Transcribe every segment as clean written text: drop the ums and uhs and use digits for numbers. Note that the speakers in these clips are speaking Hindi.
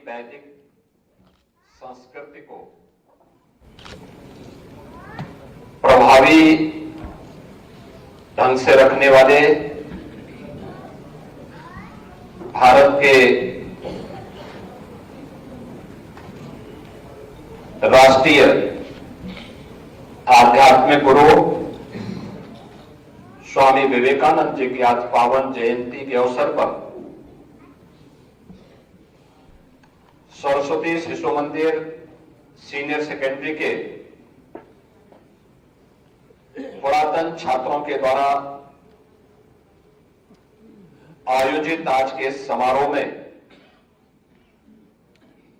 वैदिक संस्कृति को प्रभावी ढंग से रखने वाले भारत के राष्ट्रीय आध्यात्मिक गुरु स्वामी विवेकानंद जी की आज पावन जयंती के अवसर पर सरस्वती शिशु मंदिर सीनियर सेकेंडरी के पुरातन छात्रों के द्वारा आयोजित आज के समारोह में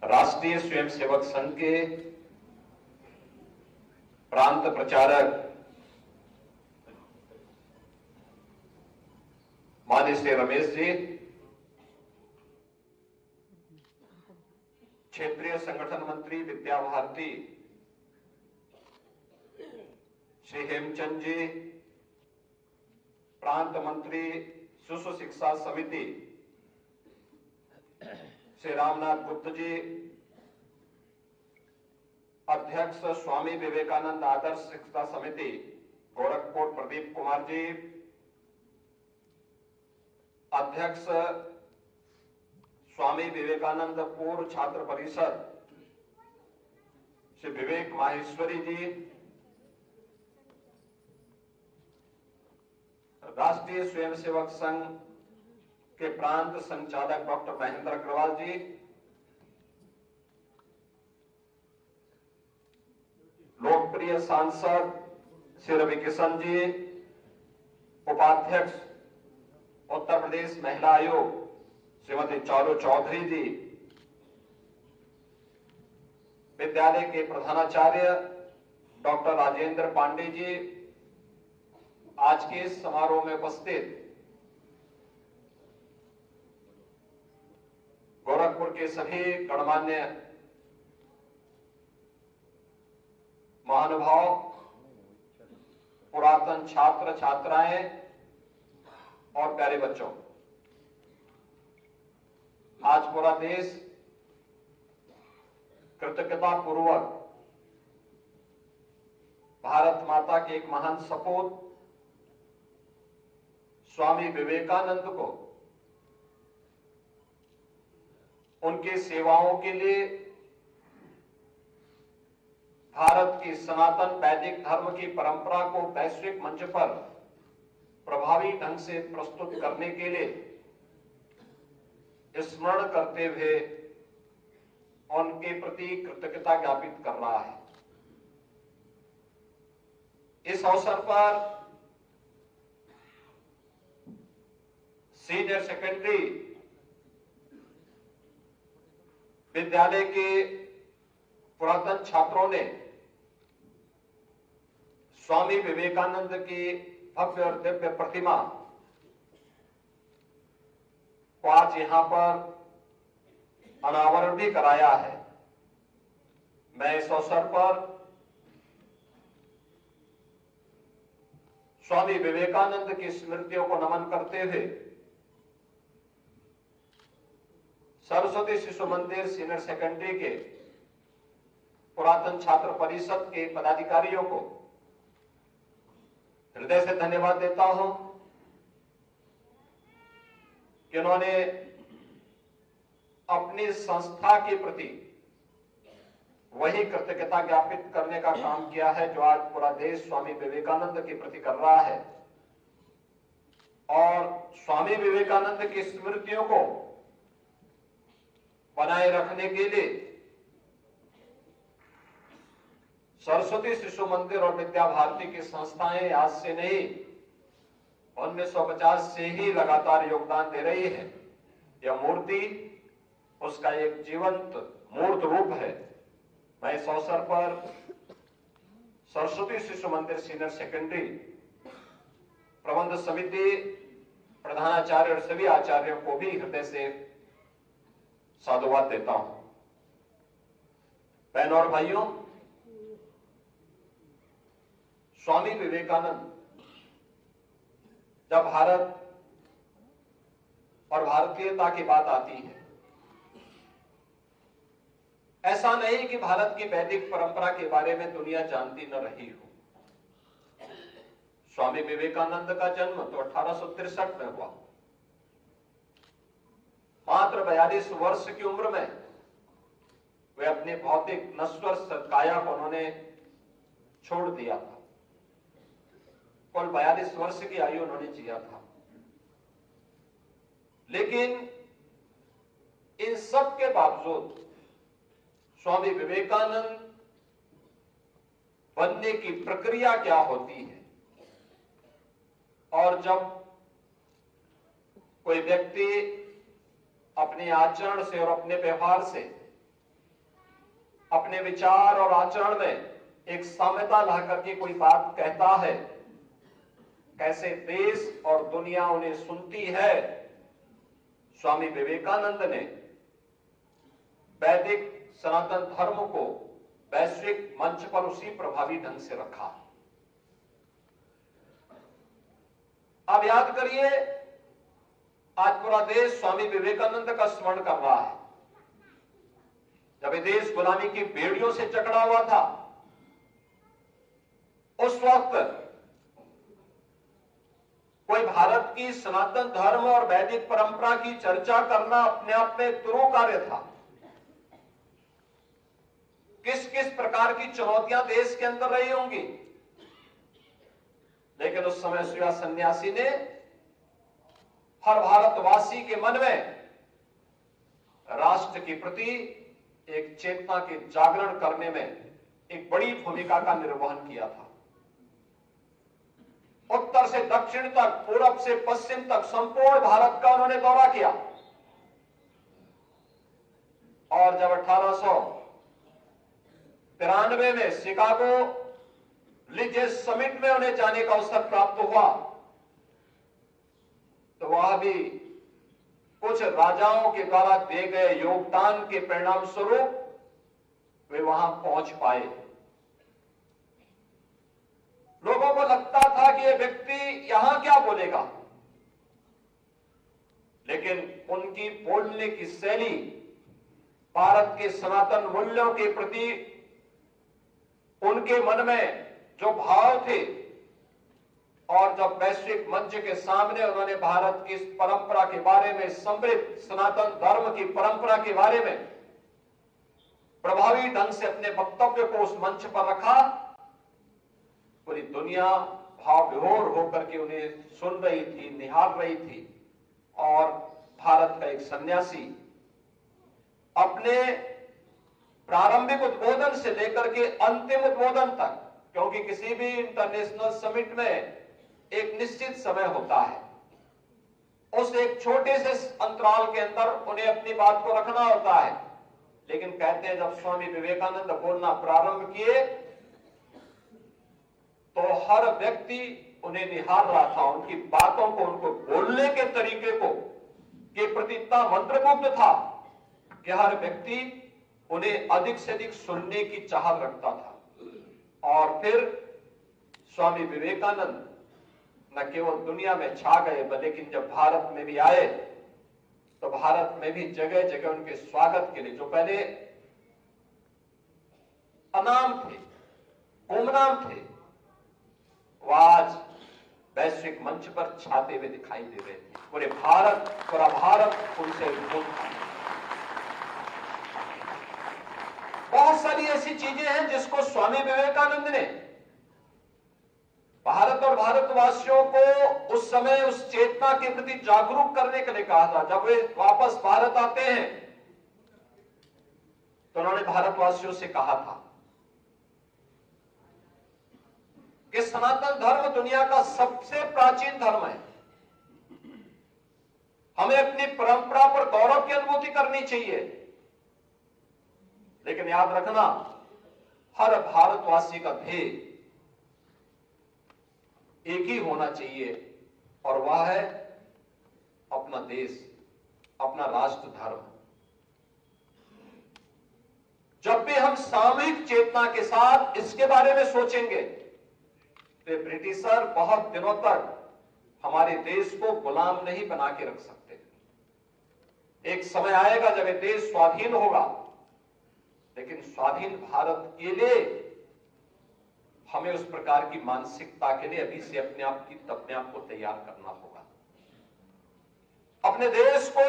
राष्ट्रीय स्वयंसेवक संघ के प्रांत प्रचारक माननीय श्री रमेश जी, क्षेत्रीय संगठन मंत्री विद्या भारती श्री हेमचंद जी, प्रांत मंत्री शिशु शिक्षा समिति श्री रामनाथ गुप्त जी, अध्यक्ष स्वामी विवेकानंद आदर्श शिक्षा समिति गोरखपुर प्रदीप कुमार जी, अध्यक्ष स्वामी विवेकानंद पूर्व छात्र परिषद श्री विवेक माहेश्वरी जी, राष्ट्रीय स्वयंसेवक संघ के प्रांत संचालक डॉक्टर महेंद्र अग्रवाल जी, लोकप्रिय सांसद श्री रवि किशन जी, उपाध्यक्ष उत्तर प्रदेश महिला आयोग श्रीमती चारू चौधरी जी, विद्यालय के प्रधानाचार्य डॉक्टर राजेंद्र पांडे जी, आज के इस समारोह में उपस्थित गोरखपुर के सभी गणमान्य महानुभाव, पुरातन छात्र छात्राएं और प्यारे बच्चों, आज पूरा देश कृतज्ञता पूर्वक भारत माता के एक महान सपूत स्वामी विवेकानंद को उनके सेवाओं के लिए भारत की सनातन वैदिक धर्म की परंपरा को वैश्विक मंच पर प्रभावी ढंग से प्रस्तुत करने के लिए स्मरण करते हुए उनके प्रति कृतज्ञता ज्ञापित कर रहा है। इस अवसर पर सीनियर सेकेंडरी विद्यालय के पुरातन छात्रों ने स्वामी विवेकानंद की भव्य और दिव्य प्रतिमा को आज यहां पर अनावरण भी कराया है। मैं इस अवसर पर स्वामी विवेकानंद की स्मृतियों को नमन करते हुए सरस्वती शिशु मंदिर सीनियर सेकेंडरी के पुरातन छात्र परिषद के पदाधिकारियों को हृदय से धन्यवाद देता हूं कि उन्होंने अपनी संस्था के प्रति वही कृतज्ञता ज्ञापित करने का काम किया है जो आज पूरा देश स्वामी विवेकानंद के प्रति कर रहा है, और स्वामी विवेकानंद की स्मृतियों को बनाए रखने के लिए सरस्वती शिशु मंदिर और विद्या भारती की संस्थाएं आज से नहीं 1950 से ही लगातार योगदान दे रही है। यह मूर्ति उसका एक जीवंत मूर्त रूप है। मैं इस अवसर पर सरस्वती शिशु मंदिर सीनियर सेकेंडरी प्रबंध समिति प्रधानाचार्य और सभी आचार्यों को भी हृदय से साधुवाद देता हूं। बहनों और भाइयों, स्वामी विवेकानंद जब भारत और भारतीयता की बात आती है ऐसा नहीं कि भारत की वैदिक परंपरा के बारे में दुनिया जानती न रही हो। स्वामी विवेकानंद का जन्म तो 1863 में हुआ। मात्र 42 वर्ष की उम्र में वे अपनी भौतिक नश्वर काया को उन्होंने छोड़ दिया था। कुल 42 वर्ष की आयु उन्होंने जिया था। लेकिन इन सब के बावजूद स्वामी विवेकानंद बनने की प्रक्रिया क्या होती है, और जब कोई व्यक्ति अपने आचरण से और अपने व्यवहार से, अपने विचार और आचरण में एक साम्यता ला करके कोई बात कहता है, कैसे देश और दुनिया उन्हें सुनती है। स्वामी विवेकानंद ने वैदिक सनातन धर्म को वैश्विक मंच पर उसी प्रभावी ढंग से रखा। अब याद करिए, आज पूरा देश स्वामी विवेकानंद का स्मरण कर रहा है। जब ये देश गुलामी की बेड़ियों से जकड़ा हुआ था, उस वक्त कोई भारत की सनातन धर्म और वैदिक परंपरा की चर्चा करना अपने आप में तुरु कार्य था। किस किस प्रकार की चुनौतियां देश के अंदर रही होंगी, लेकिन उस समय शिवा सन्यासी ने हर भारतवासी के मन में राष्ट्र के प्रति एक चेतना के जागरण करने में एक बड़ी भूमिका का निर्वहन किया था। उत्तर से दक्षिण तक, पूरब से पश्चिम तक संपूर्ण भारत का उन्होंने दौरा किया। और जब 1893 में शिकागो लिजेस समिट में उन्हें जाने का अवसर प्राप्त हुआ, तो वह भी कुछ राजाओं के द्वारा दिए गए योगदान के परिणाम स्वरूप वे वहां पहुंच पाए। लोगों को लगता था कि यह व्यक्ति यहां क्या बोलेगा, लेकिन उनकी बोलने की शैली भारत के सनातन मूल्यों के प्रति उनके मन में जो भाव थे, और जब वैश्विक मंच के सामने उन्होंने भारत की इस परंपरा के बारे में, समृद्ध सनातन धर्म की परंपरा के बारे में प्रभावी ढंग से अपने वक्तव्य को उस मंच पर रखा, पूरी दुनिया भाव विभोर होकर के उन्हें सुन रही थी, निहार रही थी। और भारत का एक सन्यासी अपने प्रारंभिक उद्बोधन से लेकर के अंतिम उद्बोधन तक, क्योंकि किसी भी इंटरनेशनल समिट में एक निश्चित समय होता है, उस एक छोटे से अंतराल के अंदर उन्हें अपनी बात को रखना होता है। लेकिन कहते हैं जब स्वामी विवेकानंद बोलना प्रारंभ किए तो हर व्यक्ति उन्हें निहार रहा था, उनकी बातों को, उनको बोलने के तरीके को के प्रति इतना मंत्रमुग्ध था कि हर व्यक्ति उन्हें अधिक से अधिक सुनने की चाहत रखता था। और फिर स्वामी विवेकानंद न केवल दुनिया में छा गए, लेकिन जब भारत में भी आए तो भारत में भी जगह जगह उनके स्वागत के लिए, जो पहले अनाम थे, गुमनाम थे, वो आज वैश्विक मंच पर छाते हुए दिखाई दे रहे थे। पूरा भारत उनसे विमुख था। बहुत सारी ऐसी चीजें हैं जिसको स्वामी विवेकानंद ने भारत और भारतवासियों को उस समय उस चेतना के प्रति जागरूक करने के लिए कहा था। जब वे वापस भारत आते हैं तो उन्होंने भारतवासियों से कहा था कि सनातन धर्म दुनिया का सबसे प्राचीन धर्म है। हमें अपनी परंपरा पर गौरव की अनुभूति करनी चाहिए, लेकिन याद रखना हर भारतवासी का ध्येय एक ही होना चाहिए, और वह है अपना देश, अपना राष्ट्र धर्म। जब भी हम सामूहिक चेतना के साथ इसके बारे में सोचेंगे तो ब्रिटिशर बहुत दिनों तक हमारे देश को गुलाम नहीं बना के रख सकते। एक समय आएगा जब ये देश स्वाधीन होगा, लेकिन स्वाधीन भारत के लिए हमें उस प्रकार की मानसिकता के लिए अभी से अपने आप को तैयार करना होगा। अपने देश को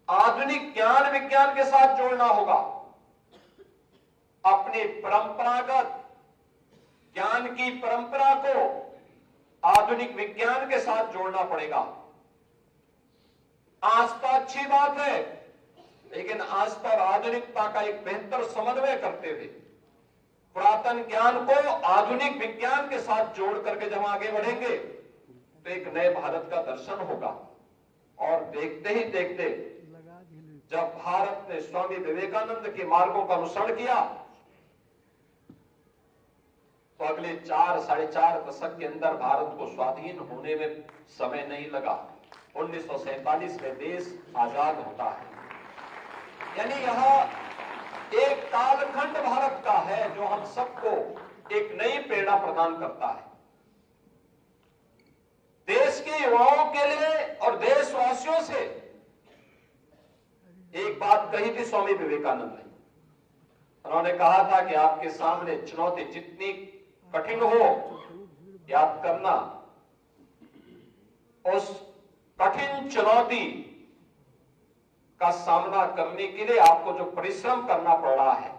आधुनिक ज्ञान विज्ञान के साथ जोड़ना होगा। अपने परंपरागत ज्ञान की परंपरा को आधुनिक विज्ञान के साथ जोड़ना पड़ेगा। आस्था अच्छी बात है, लेकिन आस्था और आधुनिकता का एक बेहतर समन्वय करते हुए पुरातन ज्ञान को आधुनिक विज्ञान के साथ जोड़ करके जब आगे बढ़ेंगे तो एक नए भारत का दर्शन होगा। और देखते ही देखते जब भारत ने स्वामी विवेकानंद के मार्गों का अनुसरण किया तो अगले 4-4.5 दशक के अंदर भारत को स्वाधीन होने में समय नहीं लगा। 1947 में देश आजाद होता है। यानी यह एक कालखंड भारत का है जो हम सबको एक नई प्रेरणा प्रदान करता है। देश के युवाओं के लिए और देशवासियों से एक बात कही थी स्वामी विवेकानंद ने। उन्होंने कहा था कि आपके सामने चुनौती जितनी कठिन हो, याद करना उस कठिन चुनौती का सामना करने के लिए आपको जो परिश्रम करना पड़ रहा है,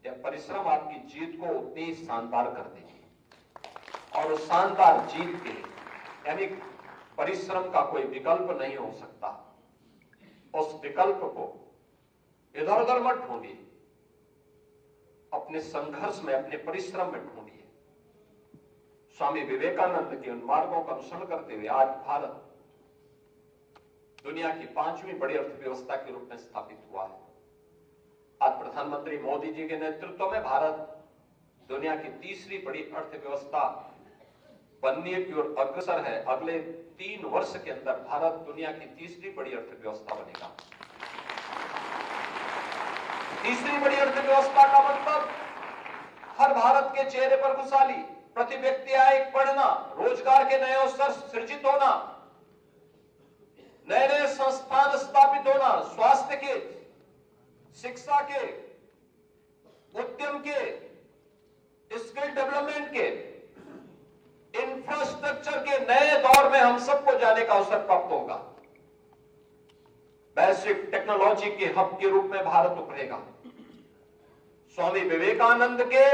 यह परिश्रम आपकी जीत को उतनी ही शानदार कर देगी। और उस शानदार जीत के लिए यानी परिश्रम का कोई विकल्प नहीं हो सकता। उस विकल्प को इधर उधर मत ढूंढिए, अपने संघर्ष में, अपने परिश्रम में ढूंढिए। स्वामी विवेकानंद के उन मार्गों का अनुसरण करते हुए आज भारत दुनिया की 5वीं बड़ी अर्थव्यवस्था के रूप में स्थापित हुआ है। आज प्रधानमंत्री मोदी जी के नेतृत्व में भारत दुनिया की 3री बड़ी अर्थव्यवस्था बनने की ओर अग्रसर है। अगले 3 वर्ष के अंदर भारत दुनिया की 3री बड़ी अर्थव्यवस्था बनेगा। 3री बड़ी अर्थव्यवस्था का मतलब हर भारत के चेहरे पर खुशहाली, प्रति व्यक्ति आय बढ़ना, रोजगार के नए अवसर सृजित होना, नए नए संस्थान स्थापित होना, स्वास्थ्य के, शिक्षा के, उद्यम के, स्किल डेवलपमेंट के, इंफ्रास्ट्रक्चर के नए दौर में हम सबको जाने का अवसर प्राप्त होगा। वैश्विक टेक्नोलॉजी के हब के रूप में भारत उभरेगा। स्वामी विवेकानंद के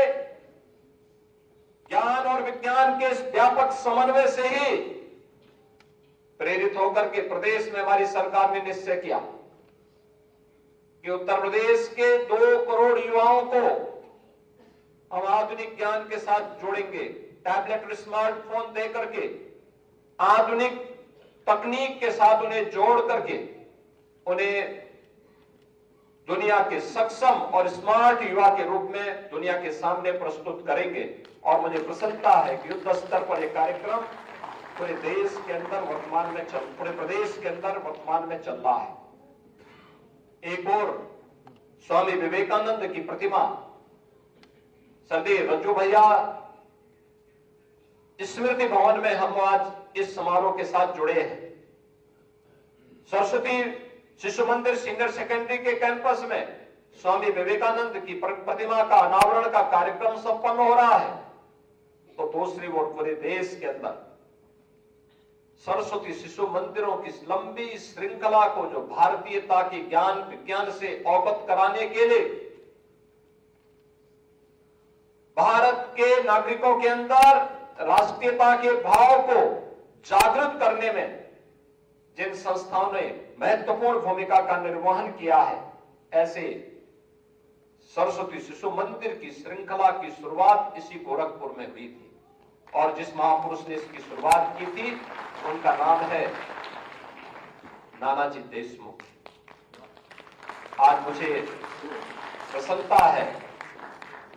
ज्ञान और विज्ञान के इस व्यापक समन्वय से ही प्रेरित होकर के प्रदेश में हमारी सरकार ने निश्चय किया कि उत्तर प्रदेश के 2 करोड़ युवाओं को हम आधुनिक ज्ञान के साथ जोड़ेंगे। टैबलेट और स्मार्टफोन दे करके आधुनिक तकनीक के साथ उन्हें जोड़ करके उन्हें दुनिया के सक्षम और स्मार्ट युवा के रूप में दुनिया के सामने प्रस्तुत करेंगे। और मुझे प्रसन्नता है कि युद्ध स्तर पर यह कार्यक्रम पूरे देश के अंदर पूरे प्रदेश के अंदर वर्तमान में चल रहा है। एक और स्वामी विवेकानंद की प्रतिमा सरदेव रज्जू भैया स्मृति भवन में हम आज इस समारोह के साथ जुड़े हैं। सरस्वती शिशु मंदिर सीनियर सेकेंडरी के कैंपस में स्वामी विवेकानंद की प्रतिमा का अनावरण का कार्यक्रम संपन्न हो रहा है। तो दूसरी ओर पूरे देश के अंदर सरस्वती शिशु मंदिरों की लंबी श्रृंखला को जो भारतीयता की ज्ञान विज्ञान से अवगत कराने के लिए भारत के नागरिकों के अंदर राष्ट्रीयता के भाव को जागृत करने में जिन संस्थाओं ने महत्वपूर्ण भूमिका का निर्वहन किया है, ऐसे सरस्वती शिशु मंदिर की श्रृंखला की शुरुआत इसी गोरखपुर में हुई थी। और जिस महापुरुष ने इसकी शुरुआत की थी उनका नाम है नानाजी देशमुख। आज मुझे प्रसन्नता है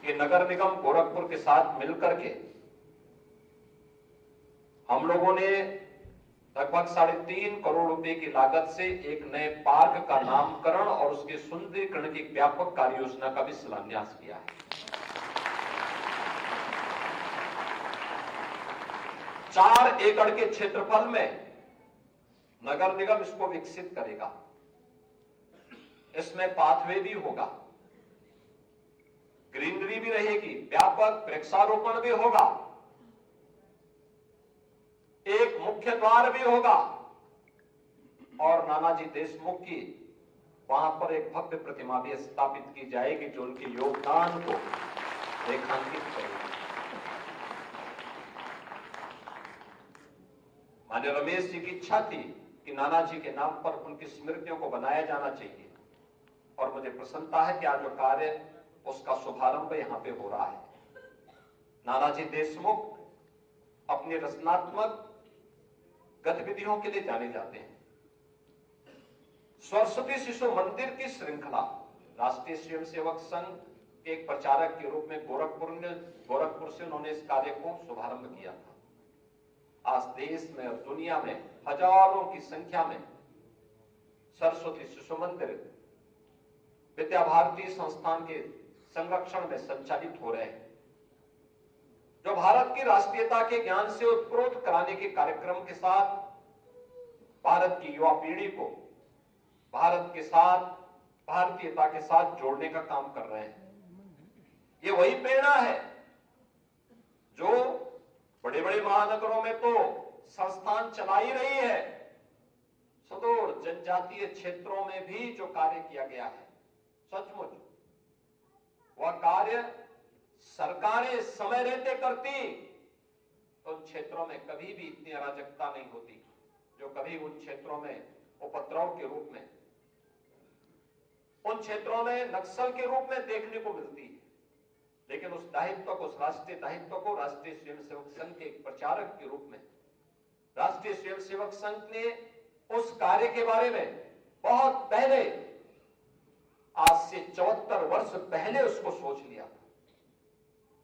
कि नगर निगम गोरखपुर के साथ मिलकर के हम लोगों ने लगभग 3.5 करोड़ रुपए की लागत से एक नए पार्क का नामकरण और उसके सुंदरीकरण की व्यापक कार्य योजना का भी शिलान्यास किया है। 4 एकड़ के क्षेत्रफल में नगर निगम इसको विकसित करेगा। इसमें पाथवे भी होगा, ग्रीनरी भी रहेगी, व्यापक वृक्षारोपण भी होगा, एक मुख्य द्वार भी होगा और नानाजी देशमुख की वहां पर एक भव्य प्रतिमा भी स्थापित की जाएगी जो उनके योगदान को रेखांकित करेगी। माननीय रमेश जी की इच्छा थी कि नानाजी के नाम पर उनकी स्मृतियों को बनाया जाना चाहिए और मुझे प्रसन्नता है कि आज जो कार्य उसका शुभारंभ यहां पे हो रहा है। नानाजी देशमुख अपनी रचनात्मक गतिविधियों के लिए जाने जाते हैं। सरस्वती शिशु मंदिर की श्रृंखला राष्ट्रीय स्वयंसेवक संघ के एक प्रचारक के रूप में गोरखपुर से उन्होंने इस कार्य को शुभारंभ किया था। आज देश में और दुनिया में हजारों की संख्या में सरस्वती शिशु मंदिर विद्या भारती संस्थान के संरक्षण में संचालित हो रहे हैं, जो भारत की राष्ट्रीयता के ज्ञान से उत्प्रोत कराने के कार्यक्रम के साथ भारत की युवा पीढ़ी को भारत के साथ, भारतीयता के साथ जोड़ने का काम कर रहे हैं। ये वही प्रेरणा है जो बड़े बड़े महानगरों में तो संस्थान चला ही रही है, सुदूर जनजातीय क्षेत्रों में भी जो कार्य किया गया है, सचमुच वह कार्य सरकारें समय रहते करती तो उन क्षेत्रों में कभी भी इतनी अराजकता नहीं होती जो कभी उन क्षेत्रों में उपद्रव के रूप में, उन क्षेत्रों में नक्सल के रूप में देखने को मिलती है। लेकिन उस दायित्व को, उस राष्ट्रीय दायित्व को राष्ट्रीय स्वयंसेवक संघ के एक प्रचारक के रूप में राष्ट्रीय स्वयंसेवक संघ ने उस कार्य के बारे में बहुत पहले, आज से 74 वर्ष पहले उसको सोच लिया था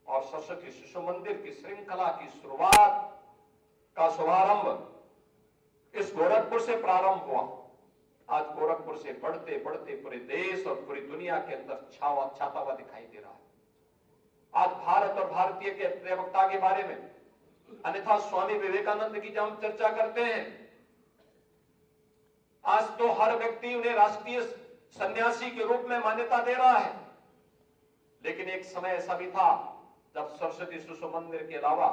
और सरस्वती शिशु मंदिर की श्रृंखला की शुरुआत का शुभारंभ इस गोरखपुर से प्रारंभ हुआ। आज गोरखपुर से बढ़ते बढ़ते पूरे देश और पूरी दुनिया के अंदर छाता हुआ दिखाई दे रहा है। आज भारत और भारतीय के प्रवक्ता के बारे में, अन्यथा स्वामी विवेकानंद की जब हम चर्चा करते हैं, आज तो हर व्यक्ति उन्हें राष्ट्रीय सन्यासी के रूप में मान्यता दे रहा है, लेकिन एक समय ऐसा भी था जब सरस्वती शिशु मंदिर के अलावा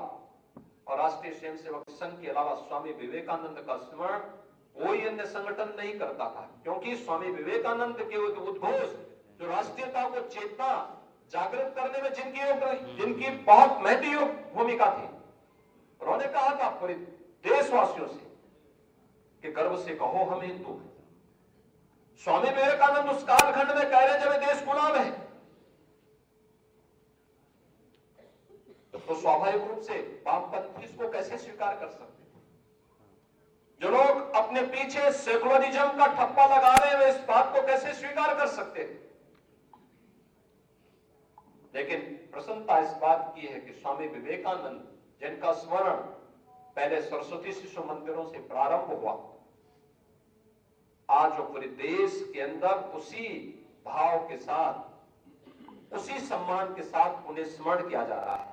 और राष्ट्रीय स्वयंसेवक संघ के अलावा स्वामी विवेकानंद का स्मरण कोई अन्य संगठन नहीं करता था, क्योंकि स्वामी विवेकानंद के उद्घोष जो राष्ट्रीयता को चेतना जागृत करने में जिनकी बहुत महत्वपूर्ण भूमिका थी, उन्होंने कहा था पूरे देशवासियों से कि गर्व से कहो हम हिंदू हैं। स्वामी विवेकानंद उस कालखंड में कह रहे जब देश गुलाम है, तो स्वाभाविक रूप से वामपंथी इसको कैसे स्वीकार कर सकते? जो लोग अपने पीछे सेकुलरिज्म का ठप्पा लगा रहे हैं, इस बात को कैसे स्वीकार कर सकते? लेकिन प्रसन्नता इस बात की है कि स्वामी विवेकानंद, जिनका स्मरण पहले सरस्वती शिशु मंदिरों से प्रारंभ हुआ, आज वो पूरे देश के अंदर उसी भाव के साथ, उसी सम्मान के साथ उन्हें स्मरण किया जा रहा है।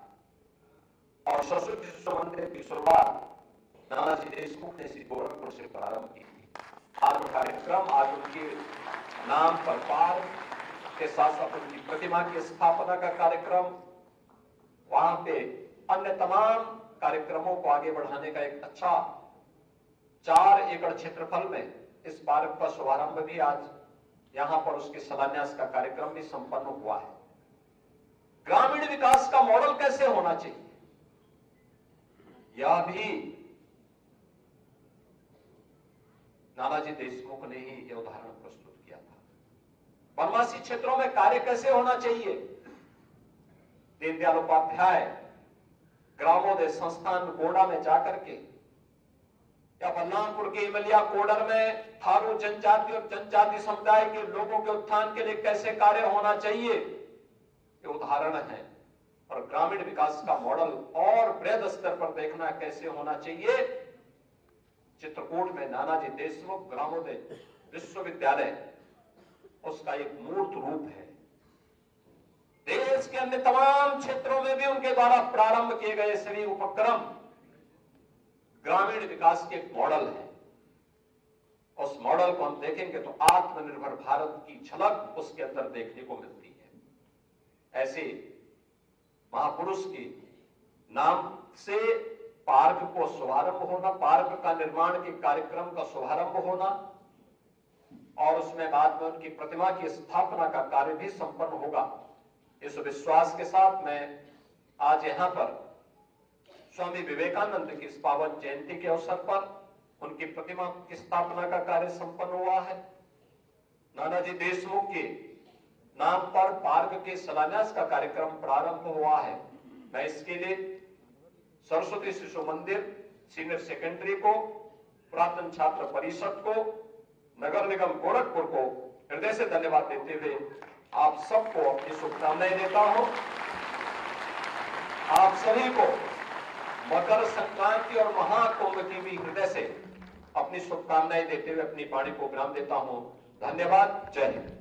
और सरस्वती शिशु मंदिर की शुरुआत नानाजी देशमुख ने इसी गोरखपुर से प्रारंभ की थी। आज कार्यक्रम, आज उनके नाम पर पार्क के साथ साथ उनकी प्रतिमा की स्थापना का कार्यक्रम, वहां पे अन्य तमाम कार्यक्रमों को आगे बढ़ाने का एक अच्छा 4 एकड़ क्षेत्रफल में इस पार्क का शुभारंभ भी आज यहां पर उसके शिलान्यास का कार्यक्रम भी संपन्न हुआ है। ग्रामीण विकास का मॉडल कैसे होना चाहिए, यह भी नानाजी देशमुख ने ही यह उदाहरण प्रस्तुत किया था। वनवासी क्षेत्रों में कार्य कैसे होना चाहिए, दीनदयाल उपाध्याय ग्रामोदय संस्थान गोंडा में जाकर के या बलरामपुर के इमलिया कोडर में थारू जनजाति और जनजाति समुदाय के लोगों के उत्थान के लिए कैसे कार्य होना चाहिए, ये उदाहरण है। और ग्रामीण विकास का मॉडल और बृहद स्तर पर देखना कैसे होना चाहिए, चित्रकूट में नानाजी देशमुख ग्रामोदय विश्वविद्यालय उसका एक मूर्त रूप है। देश के अन्य तमाम क्षेत्रों में भी उनके द्वारा प्रारंभ किए गए सभी उपक्रम ग्रामीण विकास के मॉडल है। उस मॉडल को हम देखेंगे तो आत्मनिर्भर भारत की झलक उसके अंदर देखने को मिलती है। ऐसे महापुरुष के नाम से पार्क को शुभारंभ होना, पार्क का निर्माण के कार्यक्रम का शुभारंभ होना और उसमें बाद में उनकी प्रतिमा की स्थापना का कार्य भी संपन्न होगा। इस विश्वास के साथ मैं आज यहां पर स्वामी विवेकानंद की इस पावन जयंती के अवसर पर उनकी प्रतिमा की स्थापना का कार्य संपन्न हुआ है। नानाजी देशमुख के नाम पर पार्क के शिलान्यास का कार्यक्रम प्रारंभ हुआ है। मैं इसके लिए सरस्वती शिशु मंदिर सीनियर सेकेंडरी को, पुरातन छात्र परिषद को, नगर निगम गोरखपुर को हृदय से धन्यवाद देते हुए आप सबको अपनी शुभकामनाएं देता हूं। आप सभी को मकर संक्रांति और महाकुंभ की भी हृदय से अपनी शुभकामनाएं देते हुए अपनी वाणी को विराम देता हूं। धन्यवाद। जय हिंद।